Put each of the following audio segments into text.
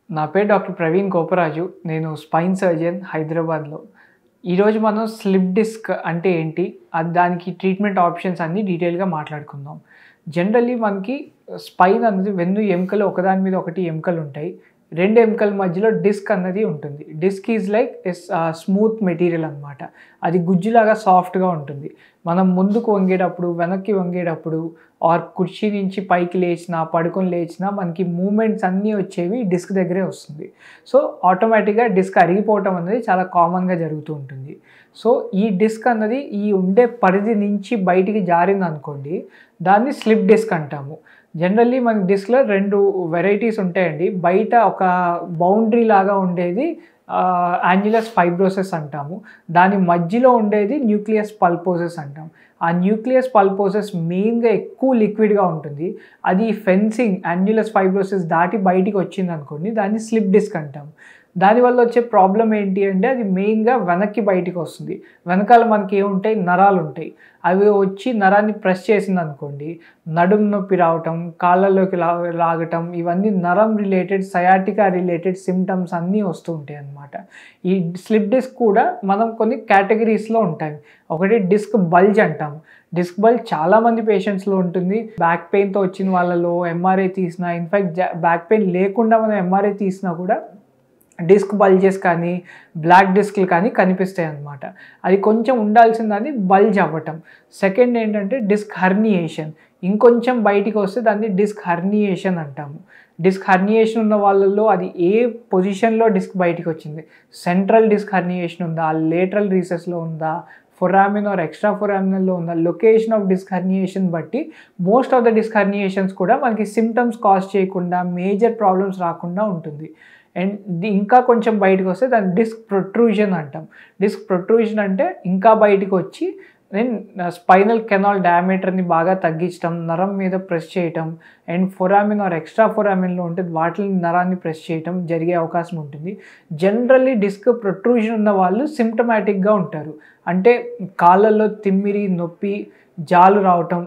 నా పేరు డాక్టర్ ప్రవీణ్ గోపరాజు. నేను స్పైన్ సర్జన్ హైదరాబాద్‌లో. ఈరోజు మనం స్లిప్ డిస్క్ అంటే ఏంటి? దానికి ట్రీట్మెంట్ ఆప్షన్స్ అన్నీ డీటెయిల్‌గా మాట్లాడుకుందాం. జనరల్లీ మనకి స్పైన్ అనేది వెన్ను ఎముకలు ఒకదాని మీద ఒకటి ఎముకలుంటాయి. 2 ఎముకల మధ్యలో డిస్క్ అన్నది ఉంటుంది. Disc is like smooth material అనమాట. అది గుజ్జులాగా సాఫ్ట్‌గా ఉంటుంది. మనం ముందుకు వంగేటప్పుడు, వెనక్కి వంగేటప్పుడు ఆర్ కుర్చీ నుంచి పైకి లేచినా, పడుకొని లేచినా మనకి మూవ్‌మెంట్స్ అన్నీ వచ్చేవి డిస్క్ దగ్గరే వస్తుంది. సో, ఆటోమేటిక్‌గా డిస్క్ అరిగిపోవటం అనేది చాలా కామన్‌గా జరుగుతూ ఉంటుంది. సో, ఈ డిస్క్ అన్నది ఈ ఉండే పరిధి నుంచి బయటికి జారిందనుకోండి, దాన్ని స్లిప్ డిస్క్ అంటాము. జనరల్లీ మనకి డిస్క్‌లో 2 వెరైటీస్ ఉంటాయండి. బయట ఒక బౌండరీ లాగా ఉండేది యాన్యులస్ ఫైబ్రోసిస్ అంటాము. దాని మధ్యలో ఉండేది న్యూక్లియస్ పల్పోసస్ అంటాం. ఆ న్యూక్లియస్ పల్పోసస్ మెయిన్‌గా ఎక్కువ లిక్విడ్‌గా ఉంటుంది. అది ఫెన్సింగ్ యాన్యులస్ ఫైబ్రోసిస్ దాటి బయటికి వచ్చిందనుకోండి, దాన్ని స్లిప్ డిస్క్ అంటాం. దానివల్ల వచ్చే ప్రాబ్లమ్ ఏంటి అంటే అది మెయిన్‌గా వెనక్కి బయటికి వస్తుంది. వెనకాల మనకి ఏముంటాయి నరాలుంటాయి. అవి వచ్చి నరాన్ని ప్రెస్ చేసిందనుకోండి, నడుము నొప్పి రావటం, కాళ్ళలోకి లాగటం ఇవన్నీ నరం రిలేటెడ్, సయాటికా రిలేటెడ్ సింప్టమ్స్ అన్నీ వస్తూ ఉంటాయన్నమాట. ఈ స్లిప్ డిస్క్ కూడా మనం కొన్ని కేటగిరీస్‌లో ఉంటాయి. ఒకటి డిస్క్ బల్జ్ అంటాం. డిస్క్ బల్జ్ చాలామంది పేషెంట్స్‌లో ఉంటుంది. బ్యాక్ పెయిన్‌తో వచ్చిన వాళ్ళలో ఎంఆర్ఐ తీసినా, ఇన్‌ఫాక్ట్ బ్యాక్ పెయిన్ లేకుండా మనం ఎంఆర్ఐ తీసినా కూడా డిస్క్ బల్జెస్ కానీ, బ్లాక్ డిస్క్‌లు కానీ కనిపిస్తాయన్నమాట. అది కొంచెం ఉండాల్సిందని బల్జ్ అవ్వటం. సెకండ్ ఏంటంటే డిస్క్ హెర్నియేషన్. ఇంకొంచెం బయటికి వస్తే దాన్ని డిస్క్ హెర్నియేషన్ అంటాము. డిస్క్ హెర్నియేషన్ ఉన్న వాళ్ళలో అది ఏ పొజిషన్‌లో డిస్క్ బయటికొచ్చింది. సెంట్రల్ డిస్క్ హెర్నియేషన్ ఉందా? లేటరల్ రీసెస్‌లో ఉందా? ఫొరామిన్ ఆర్ ఎక్స్ట్రా ఫొరామినల్‌లో ఉందా? లొకేషన్ ఆఫ్ డిస్క్ హెర్నియేషన్ బట్టి మోస్ట్ ఆఫ్ ద డిస్క్ హెర్నియేషన్స్ కూడా మనకి సింప్టమ్స్ కాజ్ చేయకుండా, మేజర్ ప్రాబ్లమ్స్ రాకుండా ఉంటుంది. అండ్ ఇంకా కొంచెం బయటకొస్తే దాన్ని డిస్క్ ప్రొట్రూజన్ అంటాం. డిస్క్ ప్రొట్రూజన్ అంటే ఇంకా బయటికొచ్చి స్పైనల్ కెనాల్ డయామీటర్‌ని బాగా తగ్గించటం, నరం మీద ప్రెస్ చేయటం అండ్ ఫొరామిన్ ఆర్ ఎక్స్ట్రా ఫొరామిన్‌లో ఉంటే వాటిని నరాన్ని ప్రెస్ చేయటం జరిగే అవకాశం ఉంటుంది. జనరల్లీ డిస్క్ ప్రొట్రూజన్ ఉన్న వాళ్ళు సింప్టమాటిక్‌గా ఉంటారు. అంటే కాళ్ళల్లో తిమ్మిరి, నొప్పి, జాలు రావటం,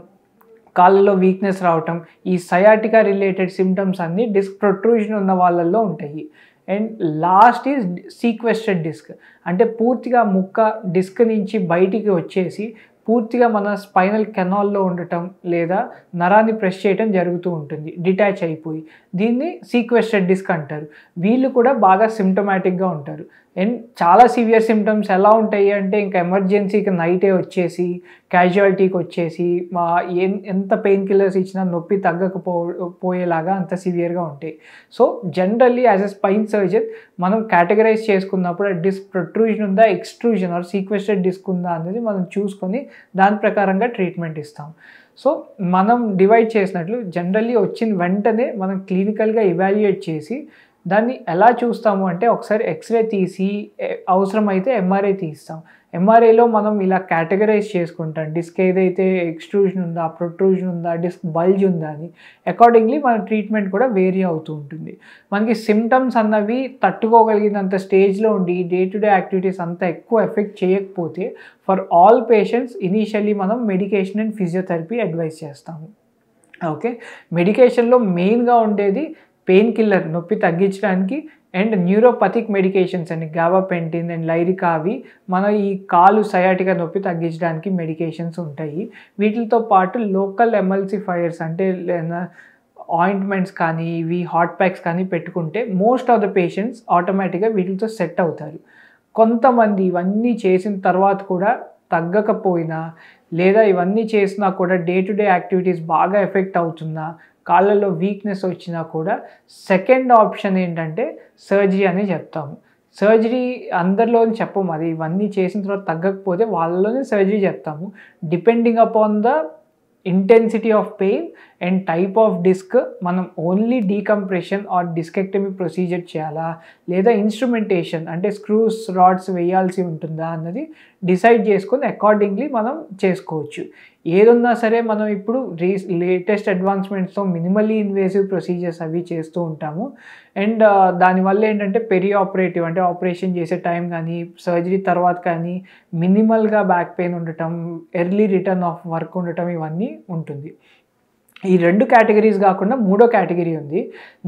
కాళ్ళలో వీక్‌నెస్ రావటం, ఈ సయాటికా రిలేటెడ్ సింప్టమ్స్ అన్నీ డిస్క్ ప్రొట్రూజన్ ఉన్న వాళ్ళల్లో ఉంటాయి. And last is sequestered disc. అంటే పూర్తిగా ముక్క డిస్క్ నుంచి బయటికి వచ్చేసి పూర్తిగా మన స్పైనల్ కెనాల్‌లో ఉండటం లేదా నరాన్ని ప్రెస్ చేయటం జరుగుతూ ఉంటుంది డిటాచ్ అయిపోయి. దీన్ని సీక్వెస్టెడ్ డిస్క్ అంటారు. వీళ్ళు కూడా బాగా సింప్టమాటిక్‌గా ఉంటారు. అండ్ చాలా సివియర్ సింప్టమ్స్ ఎలా ఉంటాయి అంటే ఇంకా ఎమర్జెన్సీకి నైటే వచ్చేసి, క్యాజువాలిటీకి వచ్చేసి ఎంత పెయిన్ కిల్లర్స్ ఇచ్చినా నొప్పి పోయేలాగా అంత సివియర్‌గా ఉంటాయి. So, generally as a spine surgeon మనం కేటగరైజ్ చేసుకున్నప్పుడు డిస్క్ ప్రొట్రూజన్ ఉందా, ఎక్స్‌ట్రూజన్ ఆర్ సీక్వెస్టెడ్ డిస్క్ ఉందా అనేది మనం చూసుకొని దాని ప్రకారంగా ట్రీట్మెంట్ ఇస్తాం. సో, మనం డివైడ్ చేసినట్లు జనరల్లీ వచ్చిన వెంటనే మనం క్లినికల్‌గా ఎవాల్యుయేట్ చేసి దాన్ని ఎలా చూస్తాము అంటే ఒకసారి ఎక్స్‌రే తీసి అవసరమైతే ఎంఆర్ఐ తీస్తాం. ఎంఆర్ఐలో మనం ఇలా కేటగరైజ్ చేసుకుంటాం. డిస్క్ ఏదైతే ఎక్స్‌ట్రూజన్ ఉందా, ప్రొట్రూజన్ ఉందా, డిస్క్ బల్జ్ ఉందా అని. అకార్డింగ్‌లీ మన ట్రీట్మెంట్ కూడా వేరీ అవుతూ ఉంటుంది. మనకి సింప్టమ్స్ అన్నవి తట్టుకోగలిగినంత స్టేజ్‌లో ఉండి డే టు డే యాక్టివిటీస్ అంత ఎక్కువ ఎఫెక్ట్ చేయకపోతే ఫర్ ఆల్ పేషెంట్స్ ఇనీషియల్లీ మనం మెడికేషన్ అండ్ ఫిజియోథెరపీ అడ్వైస్ చేస్తాము. ఓకే. మెడికేషన్‌లో మెయిన్‌గా ఉండేది పెయిన్ కిల్లర్ నొప్పి తగ్గించడానికి అండ్ న్యూరోపథిక్ మెడికేషన్స్ అండి. గాబాపెంటిన్ అండ్ లైరికా అవి మన ఈ కాలు సయాటికా నొప్పి తగ్గించడానికి మెడికేషన్స్ ఉంటాయి. వీటితో పాటు లోకల్ ఎమల్సిఫైయర్స్ అంటే ఆయింట్మెంట్స్ కానీ, ఇవి హాట్ ప్యాక్స్ కానీ పెట్టుకుంటే మోస్ట్ ఆఫ్ ద పేషెంట్స్ ఆటోమేటిక్‌గా వీటితో సెట్ అవుతారు. కొంతమంది ఇవన్నీ చేసిన తర్వాత కూడా తగ్గకపోయినా లేదా ఇవన్నీ చేసినా కూడా డే టు డే యాక్టివిటీస్ బాగా ఎఫెక్ట్ అవుతున్నా, కాళ్ళలో వీక్‌నెస్ వచ్చినా కూడా సెకండ్ ఆప్షన్ ఏంటంటే సర్జరీ అని చెప్తాము. సర్జరీ అందరిలోని చెప్పము. అది ఇవన్నీ చేసిన తర్వాత తగ్గకపోతే వాళ్ళలోనే సర్జరీ చెప్తాము. Depending upon the intensity of pain and type of disc మనం only decompression or discectomy procedure చేయాలా? లేదా ఇన్‌స్ట్రుమెంటేషన్ అంటే స్క్రూస్, రాడ్స్ వేయాల్సి ఉంటుందా? అన్నది డిసైడ్ చేసుకొని అకార్డింగ్‌లీ మనం చేసుకోవచ్చు. ఏదున్నా సరే మనం ఇప్పుడు లేటెస్ట్ అడ్వాన్స్‌మెంట్స్‌తో మినిమల్లీ ఇన్వేసివ్ ప్రొసీజర్స్ అవి చేస్తూ ఉంటాము. అండ్ దానివల్ల ఏంటంటే పెరి ఆపరేటివ్ అంటే ఆపరేషన్ చేసే టైం గానీ, సర్జరీ తర్వాత కానీ మినిమల్‌గా బ్యాక్ పెయిన్ ఉండటం, ఎర్లీ రిటర్న్ ఆఫ్ వర్క్ ఉండటం ఇవన్నీ ఉంటుంది. ఈ 2 కేటగరీస్ గాకుండా మూడో కేటగరీ ఉంది.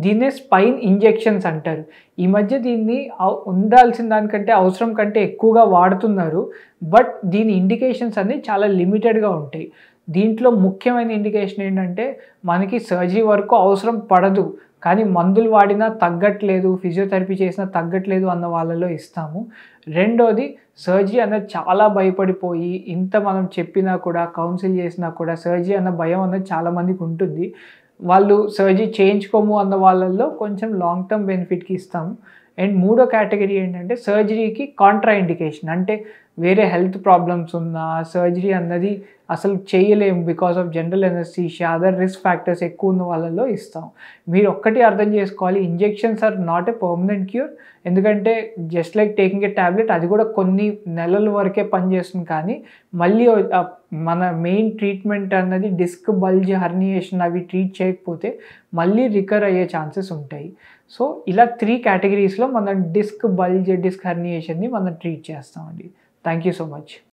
దీన్నే స్పైన్ ఇంజెక్షన్స్ అంటారు. ఈ మధ్య దీన్ని ఉండాల్సిన దానికంటే అవసరం కంటే ఎక్కువగా వాడుతున్నారు. బట్ దీని ఇండికేషన్స్ అన్నీ చాలా లిమిటెడ్‌గా ఉంటాయి. దీంట్లో ముఖ్యమైన ఇండికేషన్ ఏంటంటే మనకి సర్జరీ వరకు అవసరం పడదు. కానీ మందులు వాడినా తగ్గట్లేదు, ఫిజియోథెరపీ చేసినా తగ్గట్లేదు అన్న వాళ్ళలో ఇస్తాము. రెండోది సర్జరీ అనేది చాలా భయపడిపోయి ఇంత మనం చెప్పినా కూడా, కౌన్సిల్ చేసినా కూడా సర్జరీ అన్న భయం అనేది చాలామందికి ఉంటుంది. వాళ్ళు సర్జరీ చేయించుకోము అన్న వాళ్ళల్లో కొంచెం లాంగ్ టర్మ్ బెనిఫిట్‌కి ఇస్తాము. అండ్ మూడో కేటగరీ ఏంటంటే సర్జరీకి కాంట్రా ఇండికేషన్. అంటే వేరే హెల్త్ ప్రాబ్లమ్స్ ఉన్నా సర్జరీ అన్నది అసలు చేయలేము because of general anaesthesia, other risk factors ఎక్కువ ఉన్న వాళ్ళలో ఇస్తాం. మీరు ఒక్కటి అర్థం చేసుకోవాలి, injections are not a permanent cure. ఎందుకంటే just like taking a tablet, అది కూడా కొన్ని నెలల వరకే పనిచేస్తుంది. కానీ మళ్ళీ మన మెయిన్ ట్రీట్మెంట్ అన్నది డిస్క్ బల్జ్, హర్నియేషన్ అవి ట్రీట్ చేయకపోతే మళ్ళీ రికవర్ అయ్యే ఛాన్సెస్ ఉంటాయి. సో ఇలా 3 కేటగిరీస్‌లో మనం డిస్క్ బల్జ్, డిస్క్ హర్నియేషన్‌ని మనం ట్రీట్ చేస్తామండి. Thank you so much.